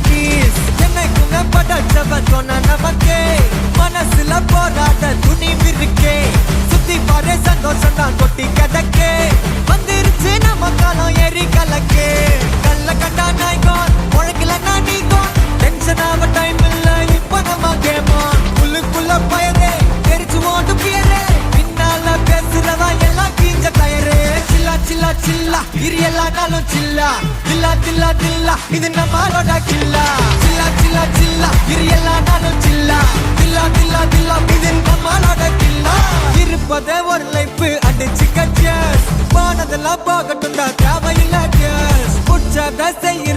tease என்னைக்குங்க படைச்சவன் சொன்ன நமக்கே மனசுல போராட துணிவு இருக்கே சுத்தி பாரு சந்தோஷம் தான் கொட்டி கிடக்கே வந்துருச்சு நம்ம காலம் ஏறி கலக்கே கல்ல கண்டா நாய்கோன் உழைக்கல நான் நீங்கோன் டென்ஷன் ஆக டைம் இல்ல இப்ப நம்ம கேமான் உள்ளுக்குள்ள பயரே தெரிச்சு ஓட்டு பியரே பின்னால பேசுறவா எல்லாம் கீஞ்ச டயரே சில்லா சில்லா சில்லா இரு எல்லா நாளும் சில்லா தில்லா தில்லா தில்லா இது நம்மளோட கில்லா சில்லா சில்லா சில்லா இரு எல்லா நாளும் சில்லா தில்லா தில்லா தில்லா இது நம்மளோட கில்லா இருப்பதே ஒரு லைஃப் அடிச்சு கட்சியஸ் போனதெல்லாம் போகட்டும் தான் தேவையில்லை புடிச்சத செய்ய